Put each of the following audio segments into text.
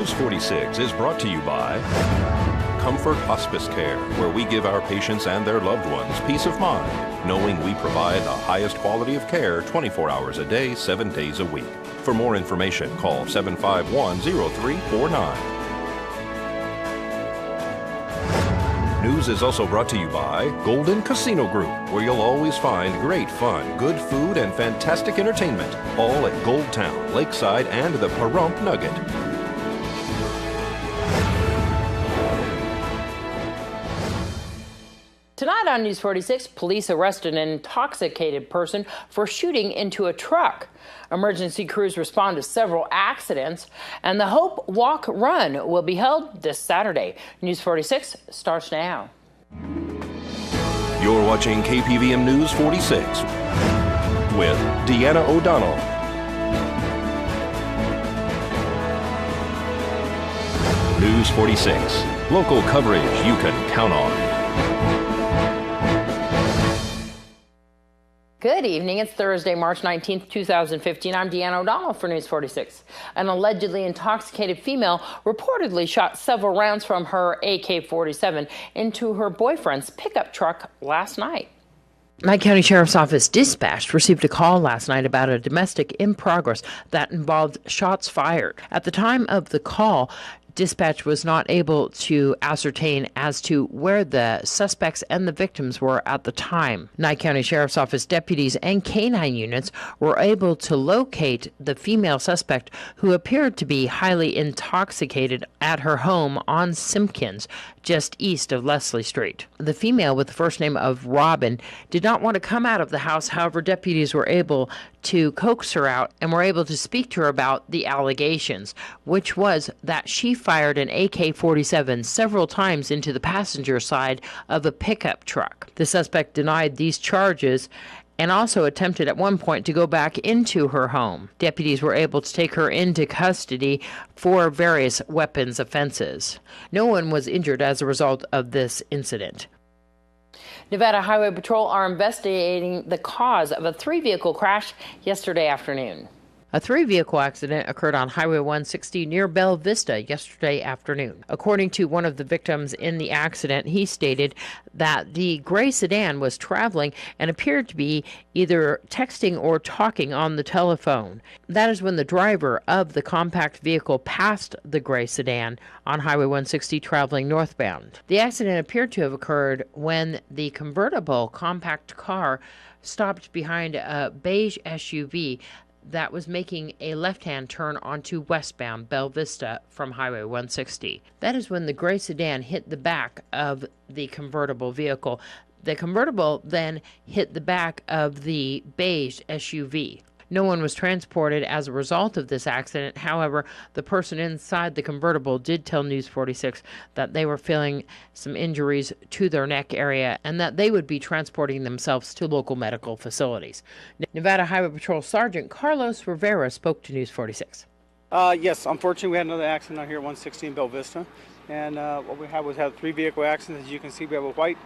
News 46 is brought to you by Comfort Hospice Care, where we give our patients and their loved ones peace of mind, knowing we provide the highest quality of care 24 hours a day, 7 days a week. For more information, call 751-0349. News is also brought to you by Golden Casino Group, where you'll always find great fun, good food, and fantastic entertainment, all at Gold Town, Lakeside, and the Pahrump Nugget. Tonight on News 46, police arrested an intoxicated person for shooting into a truck. Emergency crews respond to several accidents, and the Hope Walk Run will be held this Saturday. News 46 starts now. You're watching KPVM News 46 with Deanna O'Donnell. News 46, local coverage you can count on. Good evening. It's Thursday, March 19th, 2015. I'm Deanna O'Donnell for News 46. An allegedly intoxicated female reportedly shot several rounds from her AK-47 into her boyfriend's pickup truck last night. Nye County Sheriff's Office dispatch received a call last night about a domestic in progress that involved shots fired. At the time of the call, dispatch was not able to ascertain as to where the suspects and the victims were at the time. Nye County Sheriff's Office deputies and canine units were able to locate the female suspect, who appeared to be highly intoxicated, at her home on Simpkins, just east of Leslie Street. The female, with the first name of Robin, did not want to come out of the house. However, deputies were able to coax her out and were able to speak to her about the allegations, which was that she fired an AK-47 several times into the passenger side of a pickup truck. The suspect denied these charges and also attempted at one point to go back into her home. Deputies were able to take her into custody for various weapons offenses. No one was injured as a result of this incident. Nevada Highway Patrol are investigating the cause of a 3-vehicle crash yesterday afternoon. A 3-vehicle accident occurred on Highway 160 near Bella Vista yesterday afternoon. According to one of the victims in the accident, he stated that the gray sedan was traveling and appeared to be either texting or talking on the telephone. That is when the driver of the compact vehicle passed the gray sedan on Highway 160 traveling northbound. The accident appeared to have occurred when the convertible compact car stopped behind a beige SUV that was making a left-hand turn onto westbound Bella Vista from Highway 160. That is when the gray sedan hit the back of the convertible vehicle. The convertible then hit the back of the beige SUV. No one was transported as a result of this accident. However, the person inside the convertible did tell News 46 that they were feeling some injuries to their neck area and that they would be transporting themselves to local medical facilities. Nevada Highway Patrol Sergeant Carlos Rivera spoke to News 46. Yes, unfortunately we had another accident out here at 160 in Bella Vista. And what we had was a 3-vehicle accident. As you can see, we have a white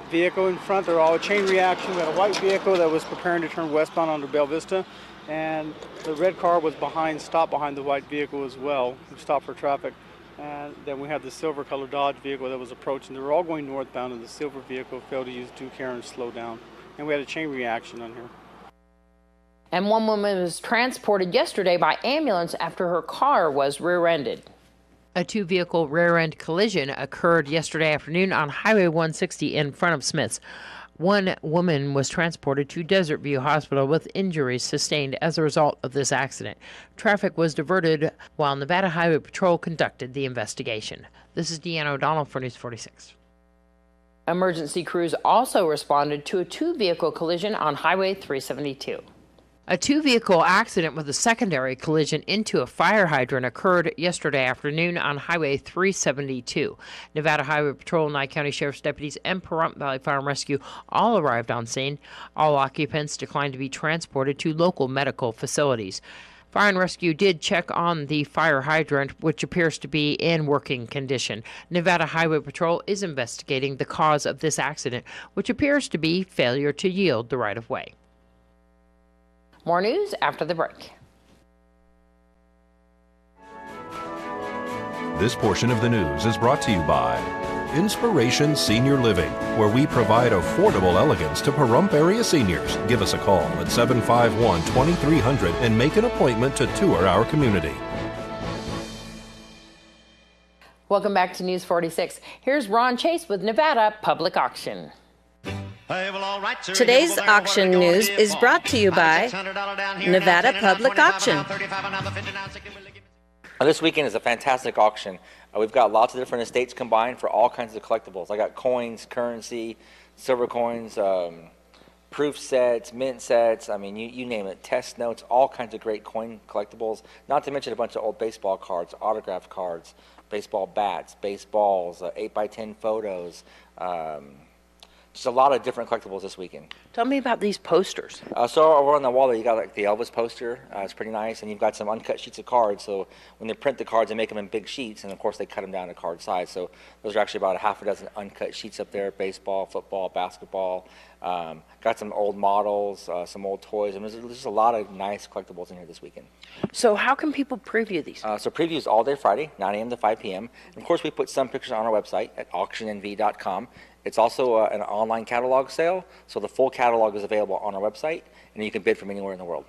vehicle in front. They're all a chain reaction. We had a white vehicle that was preparing to turn westbound onto Bella Vista. And the red car was stopped behind the white vehicle as well. We stopped for traffic. And then we had the silver-colored Dodge vehicle that was approaching. They were all going northbound, and the silver vehicle failed to use due care and slow down. And we had a chain reaction on here. And one woman was transported yesterday by ambulance after her car was rear-ended. A 2-vehicle rear-end collision occurred yesterday afternoon on Highway 160 in front of Smith's. One woman was transported to Desert View Hospital with injuries sustained as a result of this accident. Traffic was diverted while Nevada Highway Patrol conducted the investigation. This is Deanna O'Donnell for News 46. Emergency crews also responded to a 2-vehicle collision on Highway 372. A 2-vehicle accident with a secondary collision into a fire hydrant occurred yesterday afternoon on Highway 372. Nevada Highway Patrol, Nye County Sheriff's deputies, and Pahrump Valley Fire and Rescue all arrived on scene. All occupants declined to be transported to local medical facilities. Fire and Rescue did check on the fire hydrant, which appears to be in working condition. Nevada Highway Patrol is investigating the cause of this accident, which appears to be failure to yield the right-of-way. More news after the break. This portion of the news is brought to you by Inspiration Senior Living, where we provide affordable elegance to Pahrump area seniors. Give us a call at 751-2300 and make an appointment to tour our community. Welcome back to News 46. Here's Ron Chase with Nevada Public Auction. Today's auction news is brought to you by Nevada Public Auction. This weekend is a fantastic auction. We've got lots of different estates combined for all kinds of collectibles. I got coins, currency, silver coins, proof sets, mint sets, I mean, you name it, test notes, all kinds of great coin collectibles, not to mention a bunch of old baseball cards, autographed cards, baseball bats, baseballs, 8x10 photos, just a lot of different collectibles this weekend. Tell me about these posters. So over on the wall there, you got like the Elvis poster. It's pretty nice, and you've got some uncut sheets of cards. So when they print the cards, they make them in big sheets, and of course they cut them down to card size. So those are actually about a half a dozen uncut sheets up there: baseball, football, basketball. Got some old models, some old toys, and there's just a lot of nice collectibles in here this weekend. So how can people preview these? So preview is all day Friday, 9 a.m. to 5 p.m. And of course, we put some pictures on our website at auctionnv.com. It's also an online catalog sale, so the full catalog is available on our website, and you can bid from anywhere in the world.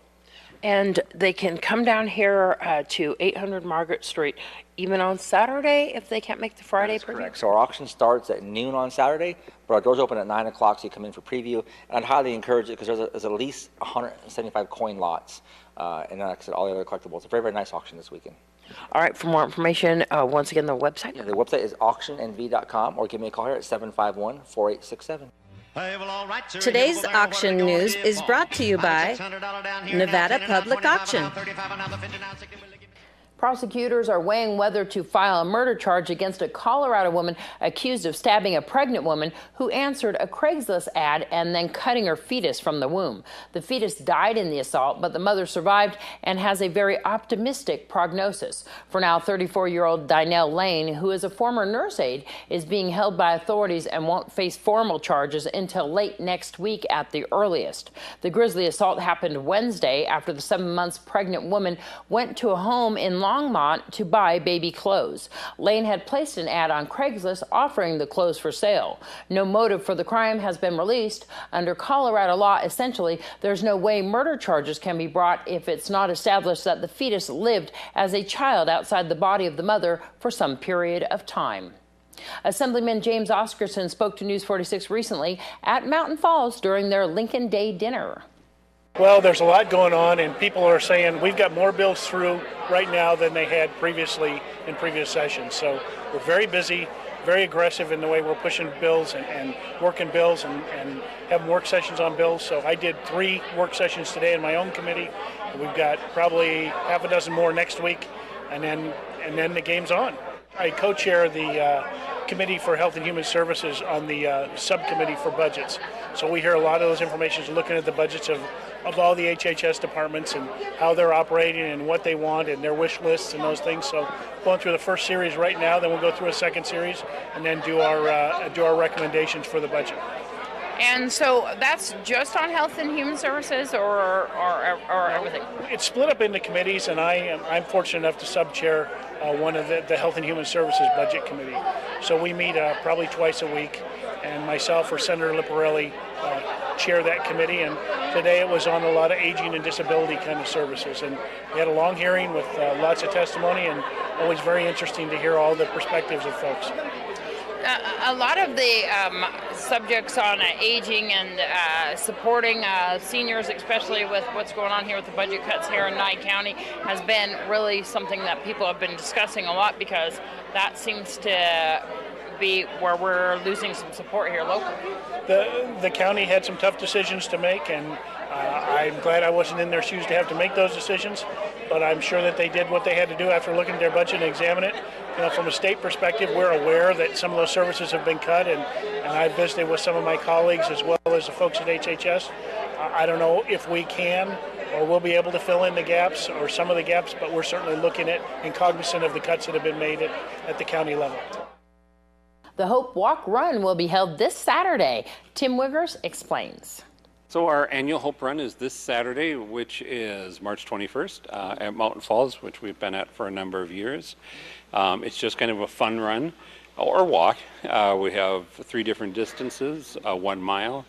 And they can come down here to 800 Margaret Street, even on Saturday if they can't make the Friday preview? Correct. So our auction starts at noon on Saturday, but our doors open at 9 o'clock, so you come in for preview. And I'd highly encourage it because there's at least 175 coin lots, and like I said, all the other collectibles. It's a very, very nice auction this weekend. All right, for more information, once again, the website? Yeah, the website is auctionnv.com, or give me a call here at 751-4867. Today's auction news is brought to you by Nevada Public Auction. Prosecutors are weighing whether to file a murder charge against a Colorado woman accused of stabbing a pregnant woman who answered a Craigslist ad and then cutting her fetus from the womb. The fetus died in the assault, but the mother survived and has a very optimistic prognosis. For now, 34-year-old Dynell Lane, who is a former nurse aide, is being held by authorities and won't face formal charges until late next week at the earliest. The grisly assault happened Wednesday after the 7 months pregnant woman went to a home in Longmont to buy baby clothes. Lane had placed an ad on Craigslist offering the clothes for sale. No motive for the crime has been released. Under Colorado law, essentially, there's no way murder charges can be brought if it's not established that the fetus lived as a child outside the body of the mother for some period of time. Assemblyman James Oscarson spoke to News 46 recently at Mountain Falls during their Lincoln Day dinner. Well, there's a lot going on, and people are saying we've got more bills through right now than they had previously in previous sessions. So we're very busy, very aggressive in the way we're pushing bills and working bills and having work sessions on bills. So I did 3 work sessions today in my own committee. We've got probably half a dozen more next week, and then the game's on. I co-chair the Committee for Health and Human Services on the subcommittee for budgets. So we hear a lot of those information, looking at the budgets of all the HHS departments and how they're operating and what they want and their wish lists and those things. So going through the first series right now, then we'll go through a second series and then do our recommendations for the budget. And so that's just on Health and Human Services or everything? It's split up into committees, and I'm fortunate enough to sub-chair one of the Health and Human Services Budget Committee. So we meet probably twice a week, and myself or Senator Liparelli chair that committee, and today it was on a lot of aging and disability kind of services. And we had a long hearing with lots of testimony, and always very interesting to hear all the perspectives of folks. A lot of the subjects on aging and supporting seniors, especially with what's going on here with the budget cuts here in Nye County, has been really something that people have been discussing a lot, because that seems to be where we're losing some support here locally. The county had some tough decisions to make, and I'm glad I wasn't in their shoes to have to make those decisions, but I'm sure that they did what they had to do after looking at their budget and examine it. You know, from a state perspective, we're aware that some of those services have been cut, and I visited with some of my colleagues as well as the folks at HHS. I don't know if we can or we'll be able to fill in the gaps or some of the gaps, but we're certainly looking at and cognizant of the cuts that have been made at the county level. The Hope Walk Run will be held this Saturday. Tim Wiggers explains. So our annual Hope Run is this Saturday, which is March 21st at Mountain Falls, which we've been at for a number of years. It's just kind of a fun run or walk. We have 3 different distances, a 1 mile,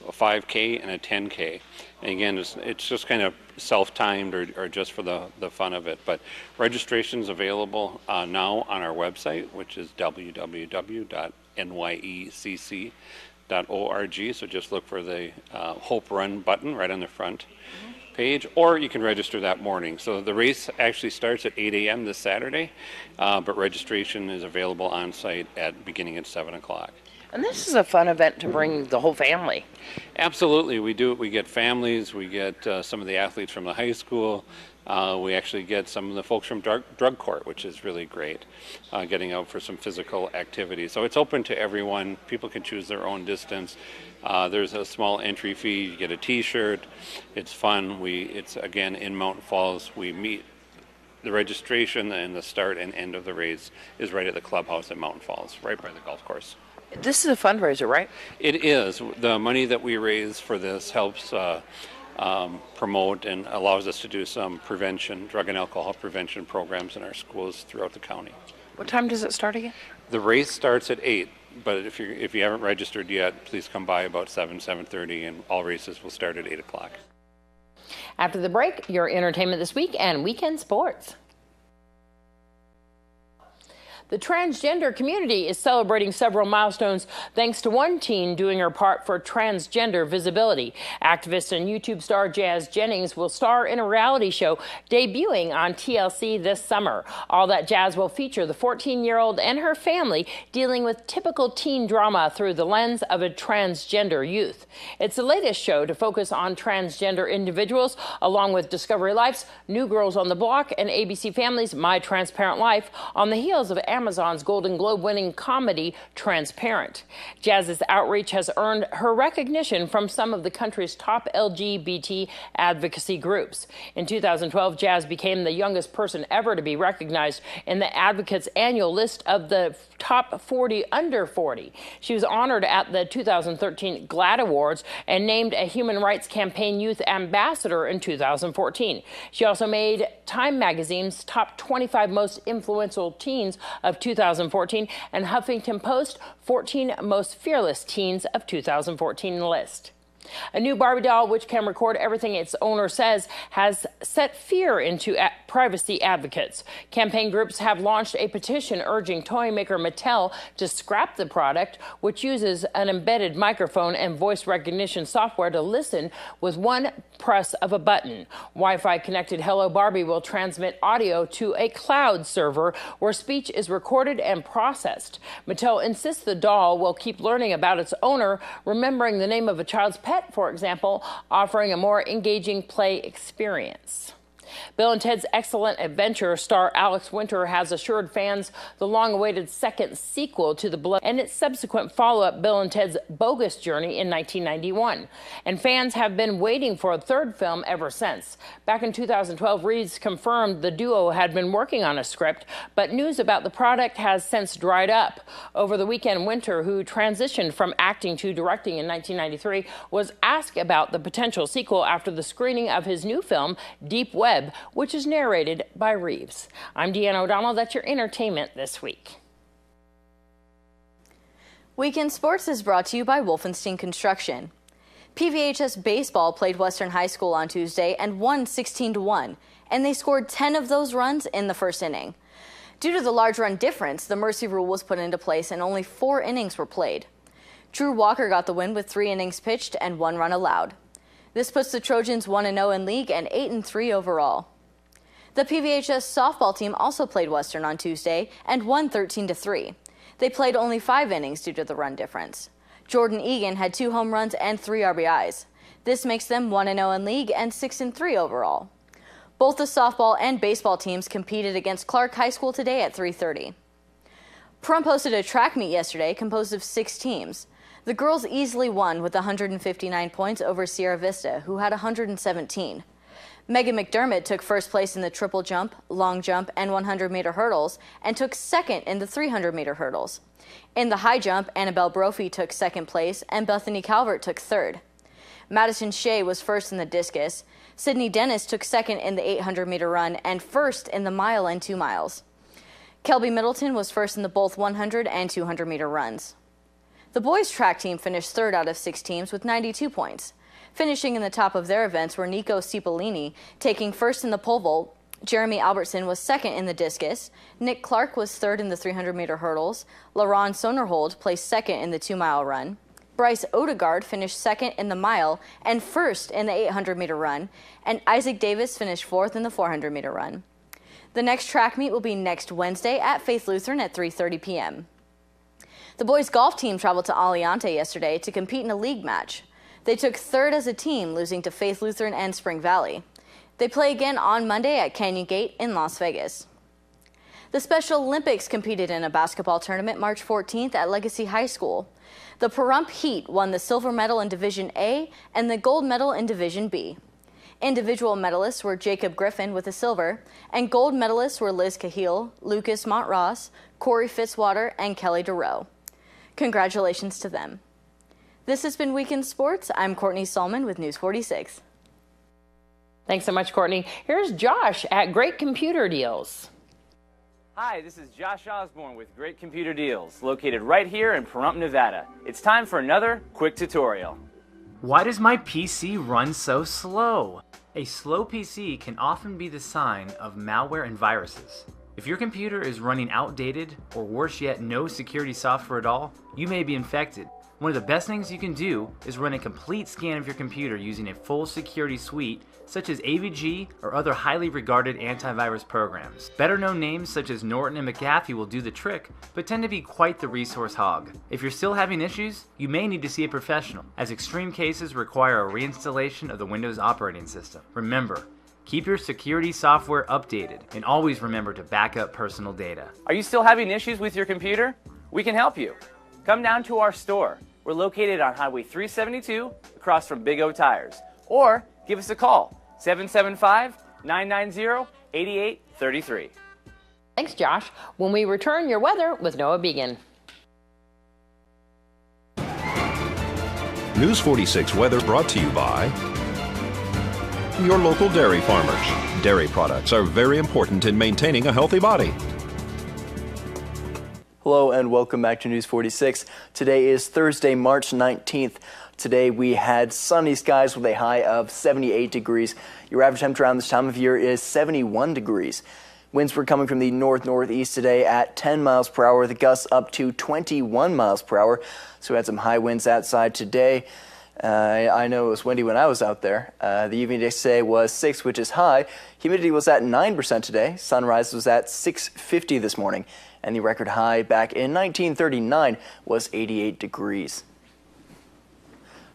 a 5K, and a 10K. And again, it's just kind of self-timed or just for the fun of it. But registration is available now on our website, which is www.nyecc.org. So just look for the Hope Run button right on the front page, or you can register that morning. So the race actually starts at 8 a.m. this Saturday, but registration is available on site beginning at 7 o'clock. And this is a fun event to bring the whole family. Absolutely, we do. We get families, we get some of the athletes from the high school. We actually get some of the folks from drug court, which is really great, getting out for some physical activity. So it's open to everyone. People can choose their own distance. There's a small entry fee. You get a T-shirt. It's fun. It's again in Mountain Falls. We meet. The registration and the start and end of the race is right at the clubhouse at Mountain Falls, right by the golf course. This is a fundraiser, right? It is. The money that we raise for this helps promote and allows us to do some prevention, drug and alcohol prevention programs in our schools throughout the county. What time does it start again? The race starts at 8, but if you haven't registered yet, please come by about 7:30, and all races will start at 8 o'clock. After the break, your entertainment this week and weekend sports. The transgender community is celebrating several milestones thanks to one teen doing her part for transgender visibility. Activist and YouTube star Jazz Jennings will star in a reality show debuting on TLC this summer. All That Jazz will feature the 14-year-old and her family dealing with typical teen drama through the lens of a transgender youth. It's the latest show to focus on transgender individuals, along with Discovery Life's New Girls on the Block and ABC Family's My Transparent Life, on the heels of Amazon's Golden Globe-winning comedy Transparent. Jazz's outreach has earned her recognition from some of the country's top LGBT advocacy groups. In 2012, Jazz became the youngest person ever to be recognized in the Advocate's annual list of the top 40 under 40. She was honored at the 2013 GLAAD Awards and named a Human Rights Campaign Youth Ambassador in 2014. She also made Time Magazine's top 25 most influential teens of 2014 and Huffington Post 14 most fearless teens of 2014 list. A new Barbie doll, which can record everything its owner says, has set fear into privacy advocates. Campaign groups have launched a petition urging toy maker Mattel to scrap the product, which uses an embedded microphone and voice recognition software to listen with one press of a button. Wi-Fi connected Hello Barbie will transmit audio to a cloud server where speech is recorded and processed. Mattel insists the doll will keep learning about its owner, remembering the name of a child's pet, for example, offering a more engaging play experience. Bill and Ted's Excellent Adventure star Alex Winter has assured fans the long-awaited second sequel to The Blood and its subsequent follow-up, Bill and Ted's Bogus Journey, in 1991. And fans have been waiting for a third film ever since. Back in 2012, Reeves confirmed the duo had been working on a script, but news about the product has since dried up. Over the weekend, Winter, who transitioned from acting to directing in 1993, was asked about the potential sequel after the screening of his new film, Deep Web, which is narrated by Reeves. I'm Deanna O'Donnell. That's your entertainment this week. Weekend Sports is brought to you by Wolfenstein Construction. PVHS Baseball played Western High School on Tuesday and won 16-1, and they scored 10 of those runs in the first inning. Due to the large run difference, the mercy rule was put into place and only 4 innings were played. Drew Walker got the win with 3 innings pitched and 1 run allowed. This puts the Trojans 1-0 in league and 8-3 overall. The PVHS softball team also played Western on Tuesday and won 13-3. They played only 5 innings due to the run difference. Jordan Egan had 2 home runs and 3 RBIs. This makes them 1-0 in league and 6-3 overall. Both the softball and baseball teams competed against Clark High School today at 3:30. Pahrump hosted a track meet yesterday composed of 6 teams. The girls easily won with 159 points over Sierra Vista, who had 117. Megan McDermott took first place in the triple jump, long jump, and 100-meter hurdles, and took second in the 300-meter hurdles. In the high jump, Annabelle Brophy took second place, and Bethany Calvert took third. Madison Shea was first in the discus. Sydney Dennis took second in the 800-meter run and first in the mile and 2 miles. Kelby Middleton was first in the both 100 and 200-meter runs. The boys track team finished third out of 6 teams with 92 points. Finishing in the top of their events were Nico Cipollini taking first in the pole vault. Jeremy Albertson was second in the discus. Nick Clark was third in the 300-meter hurdles. LaRon Sonerhold placed second in the 2-mile run. Bryce Odegaard finished second in the mile and first in the 800-meter run. And Isaac Davis finished fourth in the 400-meter run. The next track meet will be next Wednesday at Faith Lutheran at 3:30 p.m. The boys golf team traveled to Aliante yesterday to compete in a league match. They took third as a team, losing to Faith Lutheran and Spring Valley. They play again on Monday at Canyon Gate in Las Vegas. The Special Olympics competed in a basketball tournament March 14th at Legacy High School. The Pahrump Heat won the silver medal in Division A and the gold medal in Division B. Individual medalists were Jacob Griffin with the silver, and gold medalists were Liz Cahill, Lucas Montross, Corey Fitzwater, and Kelly DeRoe. Congratulations to them. This has been Weekend Sports. I'm Courtney Solman with News 46. Thanks so much, Courtney. Here's Josh at Great Computer Deals. Hi, this is Josh Osborne with Great Computer Deals, located right here in Pahrump, Nevada. It's time for another quick tutorial. Why does my PC run so slow? A slow PC can often be the sign of malware and viruses. If your computer is running outdated, or worse yet, no security software at all, you may be infected. One of the best things you can do is run a complete scan of your computer using a full security suite such as AVG or other highly regarded antivirus programs. Better known names such as Norton and McAfee will do the trick, but tend to be quite the resource hog. If you're still having issues, you may need to see a professional, as extreme cases require a reinstallation of the Windows operating system. Remember, keep your security software updated, and always remember to back up personal data. Are you still having issues with your computer? We can help you. Come down to our store. We're located on Highway 372 across from Big O Tires. Or give us a call, 775-990-8833. Thanks, Josh. When we return, your weather with Noah Began. News 46 weather brought to you by your local dairy farmers. Dairy products are very important in maintaining a healthy body. Hello and welcome back to News 46. Today is Thursday, March 19th. Today we had sunny skies with a high of 78 degrees. Your average temperature around this time of year is 71 degrees. Winds were coming from the north-northeast today at 10 miles per hour, the gusts up to 21 miles per hour. So we had some high winds outside today. I know it was windy when I was out there. The evening today was 6, which is high. Humidity was at 9% today. Sunrise was at 6:50 this morning. And the record high back in 1939 was 88 degrees.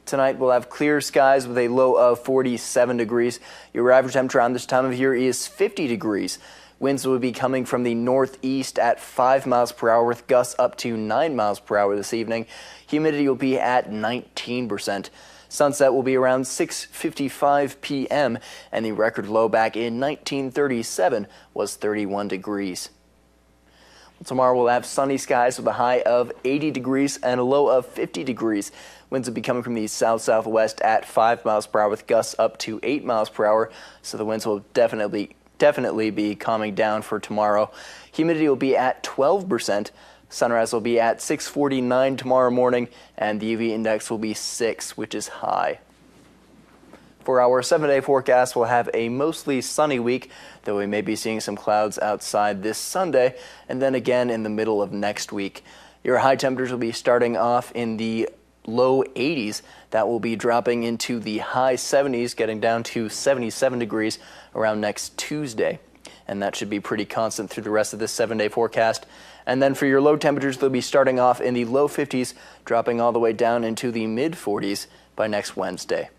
Tonight we'll have clear skies with a low of 47 degrees. Your average temperature around this time of year is 50 degrees. Winds will be coming from the northeast at 5 miles per hour with gusts up to 9 miles per hour this evening. Humidity will be at 19%. Sunset will be around 6:55 p.m. and the record low back in 1937 was 31 degrees. Tomorrow we'll have sunny skies with a high of 80 degrees and a low of 50 degrees. Winds will be coming from the south-southwest at 5 miles per hour with gusts up to 8 miles per hour. So the winds will definitely be calming down for tomorrow. Humidity will be at 12%. Sunrise will be at 6:49 tomorrow morning and the UV index will be 6, which is high. For our 7-day forecast, we'll have a mostly sunny week, though we may be seeing some clouds outside this Sunday, and then again in the middle of next week. Your high temperatures will be starting off in the low 80s. That will be dropping into the high 70s, getting down to 77 degrees around next Tuesday. And that should be pretty constant through the rest of this 7-day forecast. And then for your low temperatures, they'll be starting off in the low 50s, dropping all the way down into the mid 40s by next Wednesday.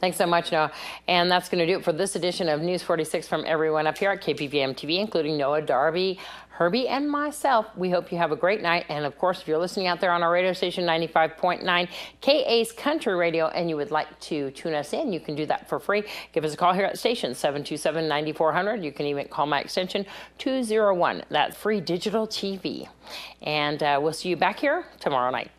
Thanks so much, Noah. And that's going to do it for this edition of News 46 from everyone up here at KPVM-TV, including Noah, Darby, Herbie, and myself. We hope you have a great night. And, of course, if you're listening out there on our radio station, 95.9 KA's Country Radio, and you would like to tune us in, you can do that for free. Give us a call here at the station, 727-9400. You can even call my extension, 201. That's free digital TV. And we'll see you back here tomorrow night.